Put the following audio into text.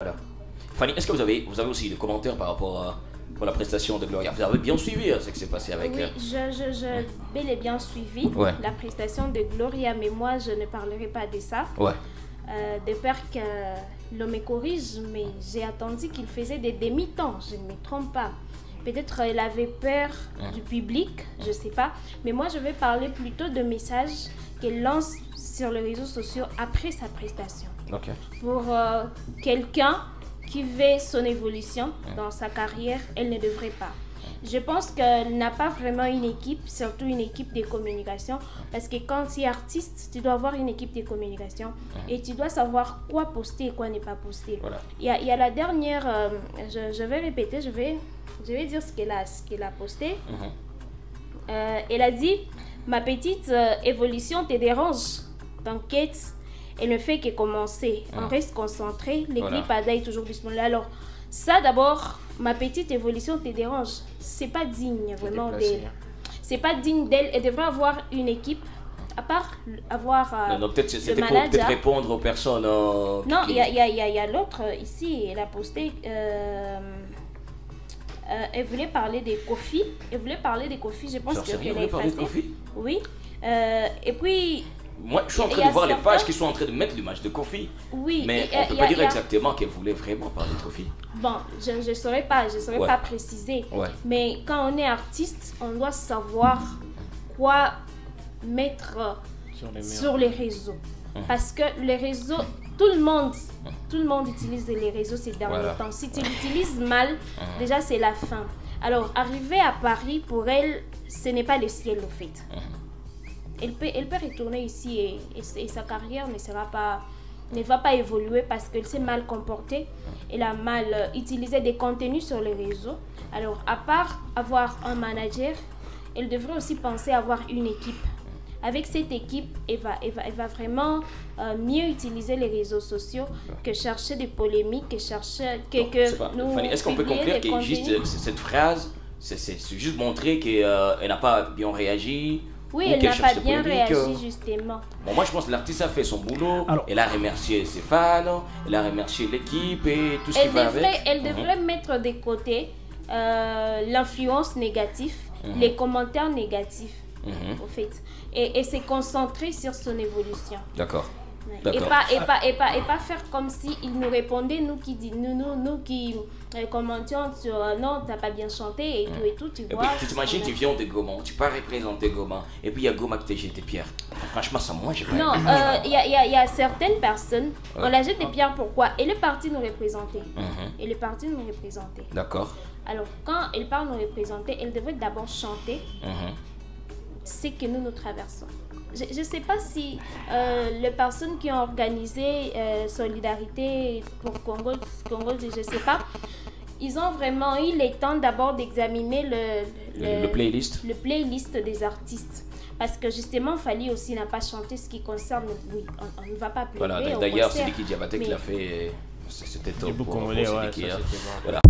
Voilà. Fanny, est-ce que vous avez aussi des commentaires par rapport à la prestation de Gloria? Vous avez bien suivi ce qui s'est passé avec Oui, je bel et bien suivi la prestation de Gloria, mais moi je ne parlerai pas de ça. Ouais. De peur que l'on me corrige, mais j'ai attendu qu'il faisait des demi-temps, je ne me trompe pas. Peut-être elle avait peur du public, je ne sais pas. Mais moi je vais parler plutôt de messages qu'elle lance sur les réseaux sociaux après sa prestation. Okay. Pour quelqu'un qui veut son évolution dans sa carrière, elle ne devrait pas. Je pense qu'elle n'a pas vraiment une équipe, surtout une équipe de communication, parce que quand tu es artiste, tu dois avoir une équipe de communication et tu dois savoir quoi poster et quoi ne pas poster. Voilà. Il y a la dernière, je vais répéter, je vais dire ce qu'elle a posté. Elle a dit « Ma petite évolution te dérange, t'inquiète. Elle ne fait que commencer. On reste concentré. Les clips Ada est toujours disponible. » Alors, ça d'abord, ma petite évolution te dérange. C'est pas digne vraiment d'elle. C'est pas digne d'elle. Elle devrait avoir une équipe. À part avoir non, peut-être c'était pour peut-être répondre aux personnes. Non, il y a l'autre ici. Elle a posté. Elle voulait parler des Kofi. Elle voulait parler des Kofi. Je pense qu'elle a effacé. Oui. Et puis. Moi, je suis en train de voir les pages qui sont en train de mettre l'image de Kofi. Oui. Mais on ne peut pas dire exactement qu'elle voulait vraiment parler de Kofi. Bon, je ne saurais pas préciser. Ouais. Mais quand on est artiste, on doit savoir quoi mettre sur les réseaux. Parce que les réseaux, tout le monde utilise les réseaux ces derniers temps. Si tu l'utilises mal, déjà c'est la fin. Alors, arriver à Paris, pour elle, ce n'est pas le ciel au fait. Elle peut retourner ici et sa carrière ne va pas évoluer parce qu'elle s'est mal comportée. Elle a mal utilisé des contenus sur les réseaux. Alors, à part avoir un manager, elle devrait aussi penser à avoir une équipe. Avec cette équipe, elle va vraiment mieux utiliser les réseaux sociaux que chercher des polémiques, que chercher... Fanny, est-ce qu'on peut conclure que juste cette phrase, c'est juste montrer qu'elle n'a pas bien réagi? Oui, elle n'a pas bien réagi, justement. Bon, moi, je pense que l'artiste a fait son boulot. Alors, elle a remercié ses fans, elle a remercié l'équipe et tout ce qui va avec. Elle devrait mettre de côté l'influence négative, les commentaires négatifs, au fait, et se concentrer sur son évolution. D'accord. Et pas faire comme si il nous répondait, nous qui commentions sur non, t'as pas bien chanté et tout, tu vois. Tu t'imagines, tu viens de Goma, tu peux représenter Goma, et puis il y a Goma qui t'a jeté pierre. Franchement, ça, moi, j'ai pas. Non, il y a certaines personnes, on la jette des pierres, pourquoi? Elle est partie nous représenter. Elle est partie nous représenter. D'accord. Alors, quand elle part nous représenter, elle devrait d'abord chanter ce que nous traversons. Je ne sais pas si les personnes qui ont organisé Solidarité pour Congo, je ne sais pas, ils ont vraiment eu le temps d'abord d'examiner le playlist des artistes. Parce que justement, Fally aussi n'a pas chanté ce qui concerne, oui, on ne va pas pleurer. Voilà, d'ailleurs, c'est Liki Diabaté qui l'a fait, c'était top. Voilà.